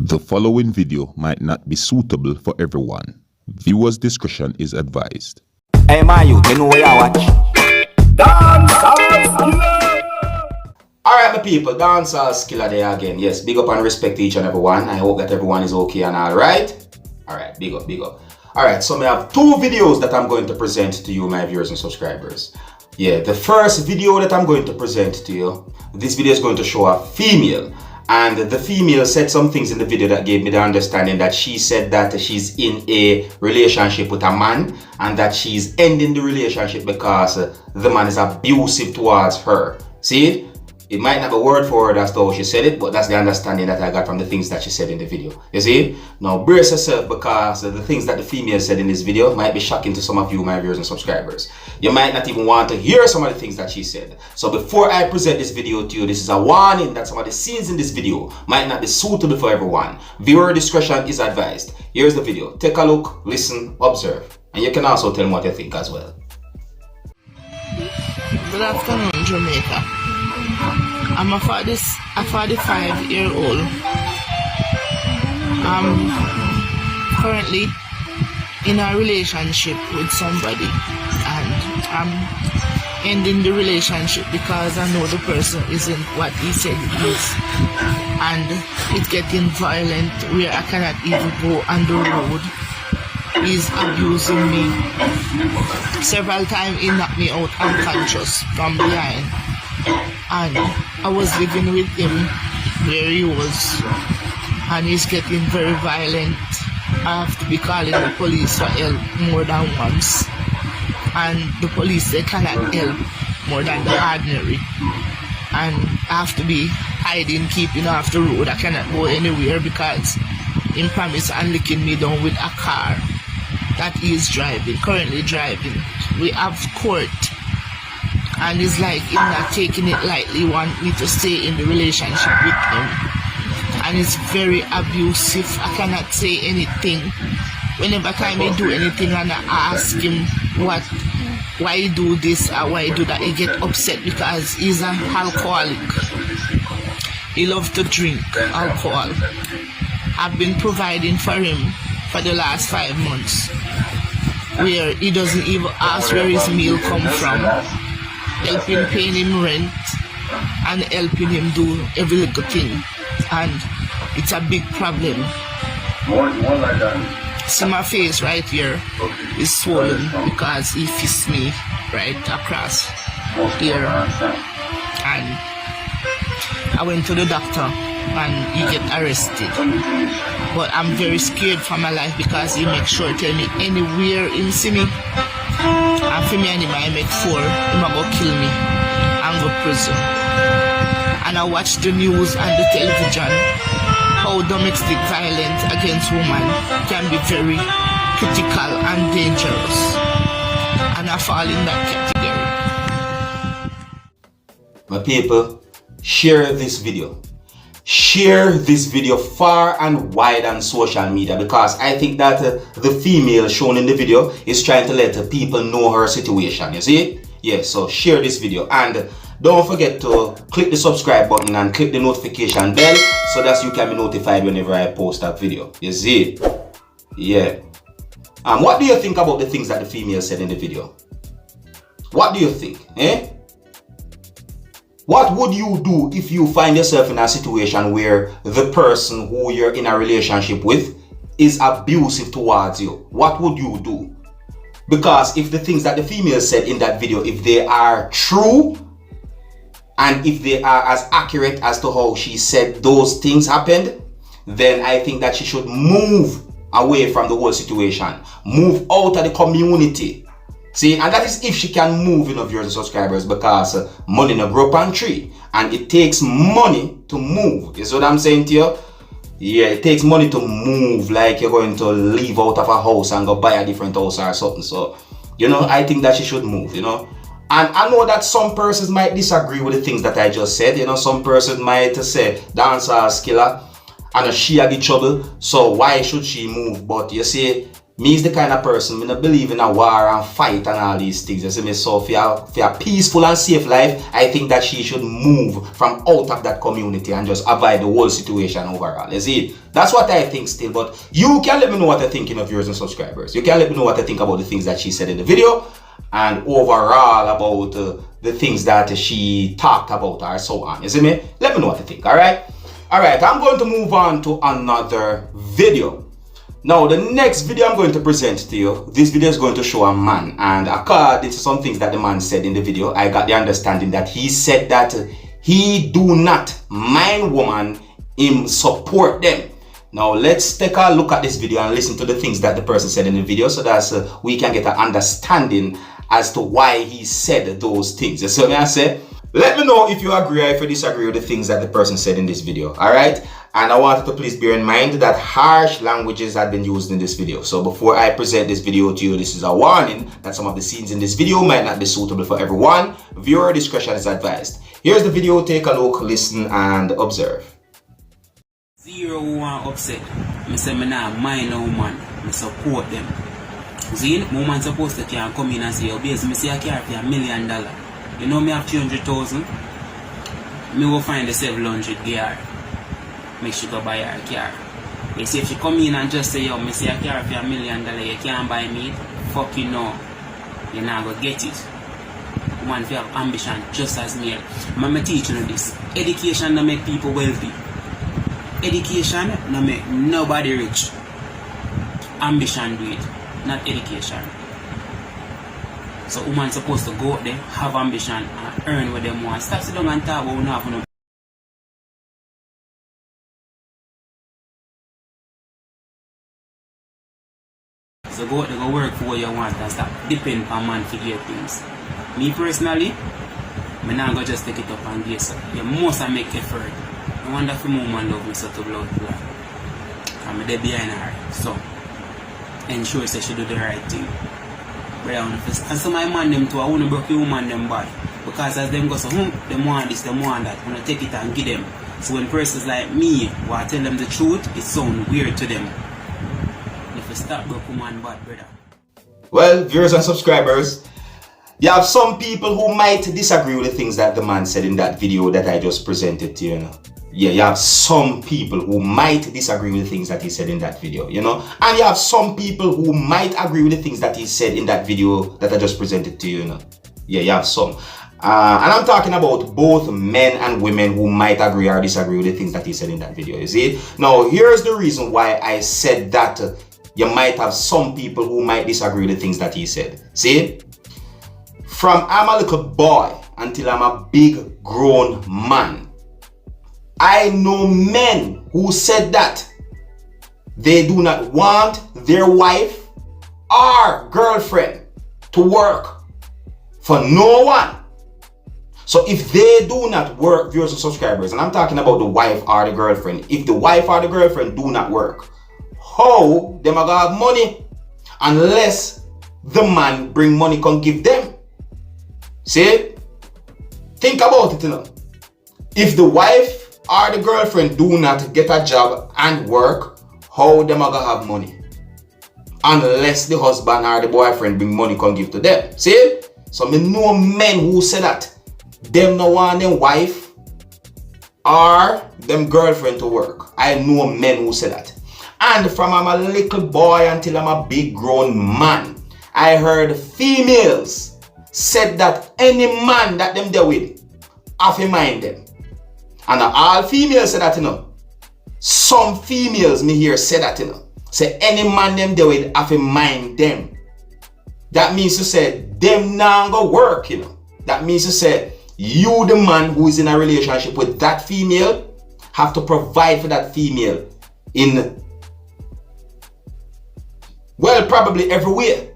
The following video might not be suitable for everyone. Viewers' discretion is advised. Hey man, you know what you watch? Dancehall skilla! Alright my people, Dancehall skilla there again. Yes, big up and respect to each and every one. I hope that everyone is okay and alright. Alright, big up, big up. Alright, so I have two videos that I'm going to present to you, my viewers and subscribers. Yeah, the first video that I'm going to present to you, this video is going to show a female. And the female said some things in the video that gave me the understanding that she said that she's in a relationship with a man and that she's ending the relationship because the man is abusive towards her. See? It might not be word for word as to how she said it, but that's the understanding that I got from the things that she said in the video. You see? Now brace yourself because the things that the female said in this video might be shocking to some of you, my viewers and subscribers. You might not even want to hear some of the things that she said. So before I present this video to you, this is a warning that some of the scenes in this video might not be suitable for everyone. Viewer discretion is advised. Here's the video. Take a look, listen, observe. And you can also tell me what you think as well. Good afternoon, Jamaica. I'm a 45-year-old. I'm currently in a relationship with somebody and I'm ending the relationship because I know the person isn't what he said it is. And it's getting violent where I cannot even go on the road. He's abusing me. Several times he knocked me out unconscious from behind. And I was living with him where he was, and he's getting very violent. I have to be calling the police for help more than once, and the police, they cannot help more than the ordinary, and I have to be hiding, keeping off the road. I cannot go anywhere because he promised and licking me down with a car that he is currently driving. We have court. And it's like him not taking it lightly, want me to stay in the relationship with him. And it's very abusive. I cannot say anything. Whenever time he do anything and I ask him why he do this or why he do that, he get upset because he's an alcoholic. He loves to drink alcohol. I've been providing for him for the last 5 months, where he doesn't even ask where his meal come from. Helping paying him rent and helping him do every little thing, and it's a big problem. See my face right here is swollen because he fist me right across here, and I went to the doctor and he get arrested. But I'm very scared for my life because he make sure tell me anywhere he see me. And for me and him, I make 4, him a go kill me and go prison. And I watch the news and the television, how domestic violence against women can be very critical and dangerous. And I fall in that category. My people, share this video. Share this video far and wide on social media because I think that the female shown in the video is trying to let people know her situation, you see? Yeah, so share this video and don't forget to click the subscribe button and click the notification bell so that you can be notified whenever I post that video, you see? Yeah. What do you think about the things that the female said in the video? What do you think, eh? What would you do if you find yourself in a situation where the person who you're in a relationship with is abusive towards you? What would you do? Because if the things that the female said in that video, if they are true, and if they are as accurate as to how she said those things happened, then I think that she should move away from the whole situation. Move out of the community. See, and that is if she can move, viewers and subscribers, because money no grow on tree, and it takes money to move. You see what I'm saying to you? Yeah, it takes money to move, like you're going to leave out of a house and go buy a different house or something. So, I think that she should move, And I know that some persons might disagree with the things that I just said. Some persons might say, Dancehall skilla, and she had the trouble, so why should she move? But you see, Me is the kind of person, me not believe in a war and fight and all these things. You see me? So for a peaceful and safe life, I think that she should move from out of that community and just avoid the whole situation overall. You see? That's what I think still. But you can let me know what you're thinking of viewers and subscribers. You can let me know what you think about the things that she said in the video and overall about the things that she talked about or so on. You see me? Let me know what you think, alright? Alright, I'm going to move on to another video. Now, the next video I'm going to present to you, this video is going to show a man, and according to some things that the man said in the video, I got the understanding that he said that he do not mind woman, him support them. Now, let's take a look at this video and listen to the things that the person said in the video so that we can get an understanding as to why he said those things. You see what I say? Let me know if you agree or if you disagree with the things that the person said in this video, alright? And I want you to please bear in mind that harsh languages have been used in this video. So before I present this video to you, this is a warning that some of the scenes in this video might not be suitable for everyone. Viewer discretion is advised. Here's the video, take a look, listen and observe. Zero one upset. I say me not mind no woman. I support them. See, woman supposed to can come in and say, oh, base, me say I carry $1 million. You know me have 300,000. Me will find the 700 gear. Make sure go buy her car. You see, if she come in and just say, yo, me say I carry $1 million, you can't buy me it. Fuck you know. You're not gonna get it. Woman, if you have ambition just as me. I'm teaching you this. Education don't make people wealthy. Education don't make nobody rich. Ambition do it, not education. So woman supposed to go out there, have ambition and earn what they want. Stop sitting down and talk about not having no. So go out there, go work for what you want and stop depending on man to get things. Me personally, I'm not going to just take it up and get so. You must make effort. I wonder if my woman love me so to blood blood. I'm there behind her. So ensure that she do the right thing. And some of my man them too, I want to break the woman them bad. Because as them go so, them want this, them want that. I want to take it and give them. So when persons like me, who I tell them the truth, it sounds weird to them. If you stop broke woman bad, brother. Well, viewers and subscribers, you have some people who might disagree with the things that the man said in that video that I just presented to you, you know. Yeah, you have some people who might disagree with the things that he said in that video, you know. And you have some people who might agree with the things that he said in that video that I just presented to you, you know. Yeah, you have some. And I'm talking about both men and women who might agree or disagree with the things that he said in that video, you see. Now, here's the reason why I said that you might have some people who might disagree with the things that he said. See? From I'm a little boy until I'm a big grown man, I know men who said that they do not want their wife or girlfriend to work for no one. So if they do not work, viewers and subscribers, and I'm talking about the wife or the girlfriend, if the wife or the girlfriend do not work, how them are gonna have money unless the man bring money come give them? See? Think about it, you know. If the wife or the girlfriend do not get a job and work, how them are gonna have money? Unless the husband or the boyfriend bring money come give to them. See? So me know men who say that them no want them wife or them girlfriend to work. I know men who say that. And from I'm a little boy until I'm a big grown man, I heard females said that any man that them there with have to mind them. And all females say that, you know. Some females me hear say that, you know. Say any man them there with have to mind them. That means to say them now go work, you know. That means to say you, the man who is in a relationship with that female, have to provide for that female in, well, probably everywhere.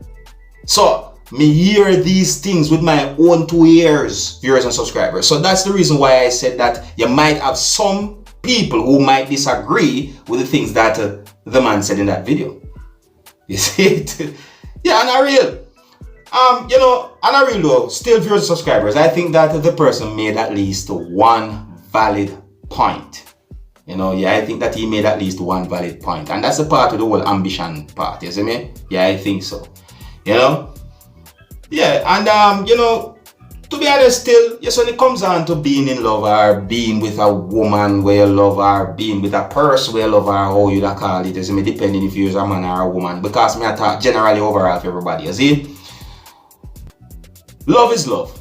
So me hear these things with my own 2 ears, viewers and subscribers. So that's the reason why I said that you might have some people who might disagree with the things that the man said in that video. You see it? Yeah, and I real. You know, and I real though, still viewers and subscribers, I think that the person made at least one valid point. You know, yeah, I think that he made at least one valid point. And that's the part of the whole ambition part, you see me? Yeah, I think so. You know? Yeah, and you know, to be honest, still, yes, when it comes on to being in love or being with a woman where you love her, being with a person where you love her, how you da call it, you see me, depending if you're a man or a woman, because me I talk generally overall for everybody, you see? Love is love.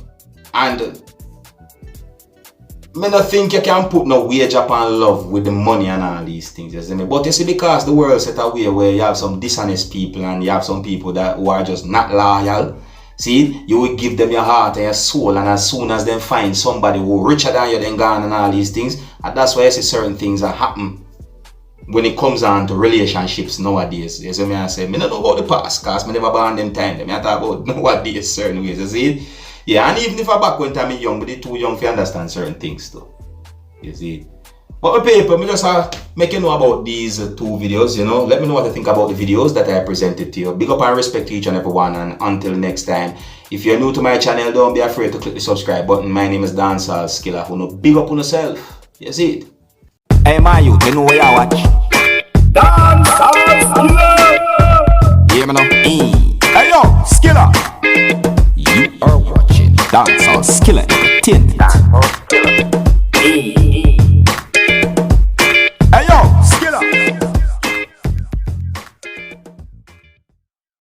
And I don't think you can put no wage upon love with the money and all these things, you see me? But you see, because the world set away where you have some dishonest people and you have some people who are just not loyal, see, you will give them your heart and your soul, and as soon as they find somebody who richer than you, then gone and all these things, and that's why I see certain things that happen when it comes on to relationships nowadays. You see me, I say, I don't know about the past, because I never born them time. I talk about nowadays certain ways, you see? Yeah, and even if I back when I'm young, but they're too young to understand certain things too. You see? But my paper, I just make you know about these two videos, you know. Let me know what you think about the videos that I presented to you. Big up and respect to each and every one, and until next time. If you're new to my channel, don't be afraid to click the subscribe button. My name is Dancehall Skilla. Who know, big up on yourself. You see it? Hey my youth, you know where you watch? Dancehall Skilla! Yeah, man. Hey yo, Skilla! You are watching Dancehall Skilla.